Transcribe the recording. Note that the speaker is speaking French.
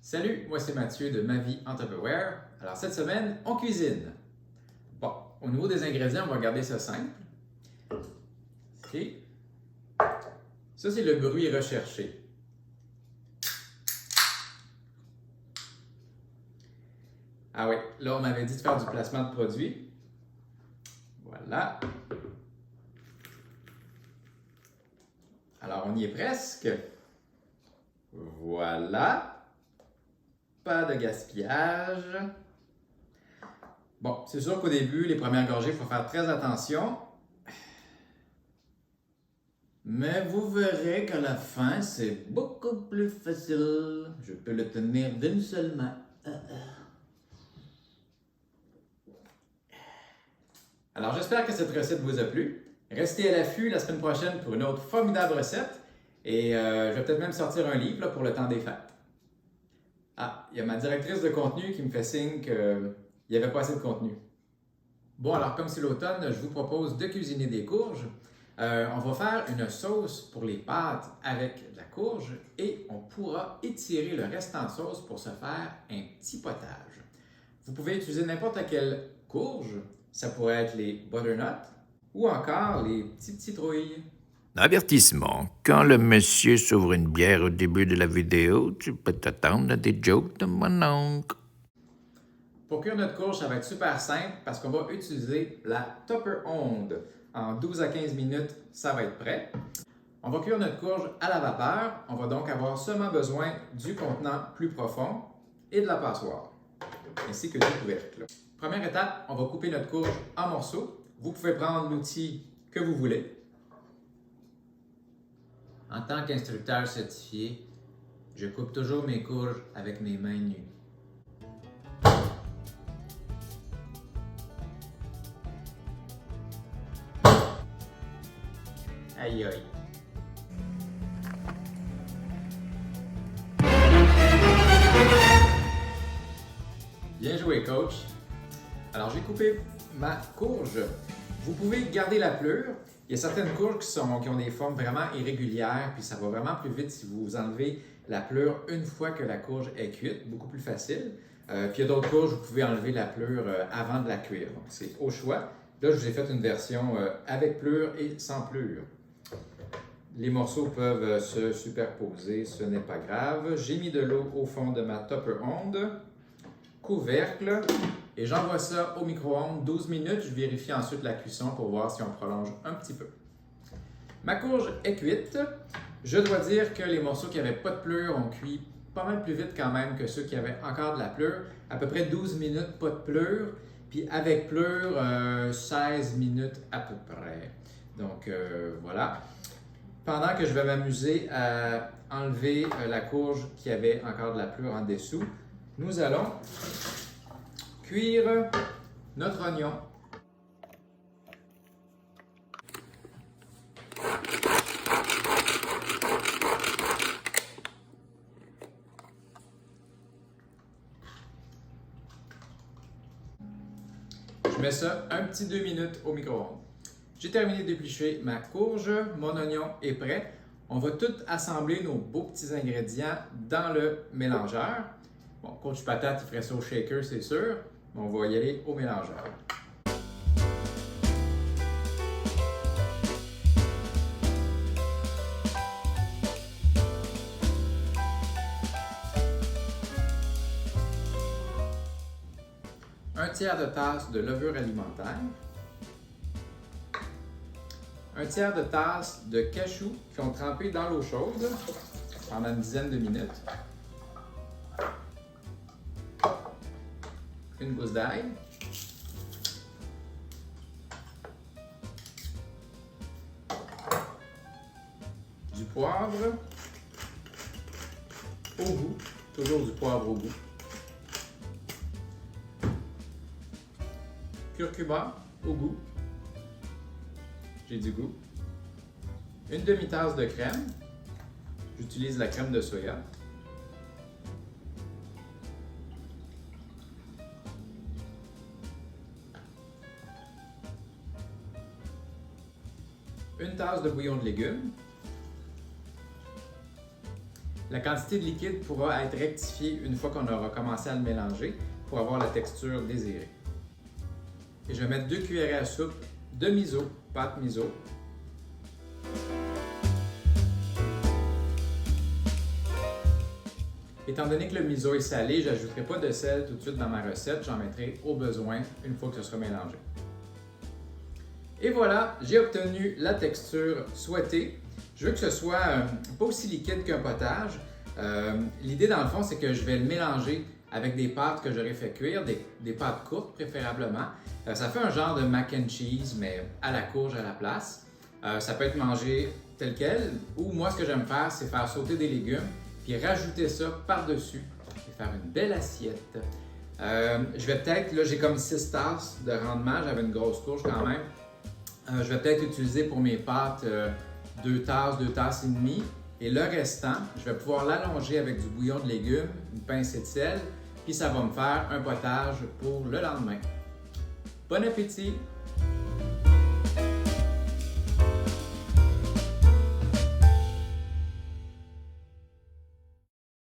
Salut, moi c'est Mathieu de Ma vie en Tupperware. Alors cette semaine, on cuisine. Bon, au niveau des ingrédients, on va garder ça simple. OK. Ça, c'est le bruit recherché. Ah oui, là, on m'avait dit de faire du placement de produit. Voilà. Alors, on y est presque. Voilà. Pas de gaspillage. Bon, c'est sûr qu'au début, les premières gorgées, il faut faire très attention. Mais vous verrez qu'à la fin, c'est beaucoup plus facile. Je peux le tenir d'une seule main. Alors, j'espère que cette recette vous a plu. Restez à l'affût la semaine prochaine pour une autre formidable recette. Et je vais peut-être même sortir un livre là, pour le temps des fêtes. Ah, il y a ma directrice de contenu qui me fait signe qu'il n'y avait pas assez de contenu. Bon, alors comme c'est l'automne, je vous propose de cuisiner des courges. On va faire une sauce pour les pâtes avec de la courge et on pourra étirer le restant de sauce pour se faire un petit potage. Vous pouvez utiliser n'importe quelle courge, ça pourrait être les butternuts ou encore les petites citrouilles. Avertissement, quand le monsieur s'ouvre une bière au début de la vidéo, tu peux t'attendre à des jokes de mon oncle. Pour cuire notre courge, ça va être super simple parce qu'on va utiliser la Tupper Onde. En 12 à 15 minutes, ça va être prêt. On va cuire notre courge à la vapeur. On va donc avoir seulement besoin du contenant plus profond et de la passoire, ainsi que du couvercle. Première étape, on va couper notre courge en morceaux. Vous pouvez prendre l'outil que vous voulez. En tant qu'instructeur certifié, je coupe toujours mes courges avec mes mains nues. Aïe aïe. Bien joué, coach. Alors, j'ai coupé ma courge. Vous pouvez garder la pleure. Il y a certaines courges qui ont des formes vraiment irrégulières, puis ça va vraiment plus vite si vous enlevez la pleure une fois que la courge est cuite, beaucoup plus facile. Puis il y a d'autres courges, vous pouvez enlever la pleure avant de la cuire. Donc, c'est au choix. Là, je vous ai fait une version avec pleure et sans pleure. Les morceaux peuvent se superposer, ce n'est pas grave. J'ai mis de l'eau au fond de ma Tupper Onde, couvercle, et j'envoie ça au micro-ondes 12 minutes. Je vérifie ensuite la cuisson pour voir si on prolonge un petit peu. Ma courge est cuite. Je dois dire que les morceaux qui n'avaient pas de pleure ont cuit pas mal plus vite quand même que ceux qui avaient encore de la pleure. À peu près 12 minutes, pas de pleure. Puis avec pleure, 16 minutes à peu près. Donc voilà. Pendant que je vais m'amuser à enlever la courge qui avait encore de la pleure en dessous, nous allons cuire notre oignon. Je mets ça un petit 2 minutes au micro-ondes. J'ai terminé d'éplucher ma courge, mon oignon est prêt. On va tout assembler nos beaux petits ingrédients dans le mélangeur. Bon, coach patate, il ferait ça au shaker, c'est sûr, mais on va y aller au mélangeur. Un tiers de tasse de levure alimentaire. Un tiers de tasse de cachou qui ont trempé dans l'eau chaude pendant une dizaine de minutes. Une gousse d'ail. Du poivre au goût. Toujours du poivre au goût. Curcuma au goût. J'ai du goût. Une demi-tasse de crème. J'utilise la crème de soya. Une tasse de bouillon de légumes. La quantité de liquide pourra être rectifiée une fois qu'on aura commencé à le mélanger pour avoir la texture désirée. Et je vais mettre 2 cuillerées à soupe de miso, pâte miso. Étant donné que le miso est salé, je n'ajouterai pas de sel tout de suite dans ma recette, j'en mettrai au besoin une fois que ce sera mélangé. Et voilà, j'ai obtenu la texture souhaitée. Je veux que ce soit pas aussi liquide qu'un potage. L'idée dans le fond, c'est que je vais le mélanger avec des pâtes que j'aurais fait cuire, des pâtes courtes préférablement. Ça fait un genre de mac and cheese, mais à la courge à la place. Ça peut être mangé tel quel, ou moi ce que j'aime faire, c'est faire sauter des légumes, puis rajouter ça par-dessus et faire une belle assiette. Je vais peut-être, là j'ai comme 6 tasses de rendement, j'avais une grosse courge quand même. Je vais peut-être utiliser pour mes pâtes 2 tasses et demie. Et le restant, je vais pouvoir l'allonger avec du bouillon de légumes, une pincée de sel, puis ça va me faire un potage pour le lendemain. Bon appétit!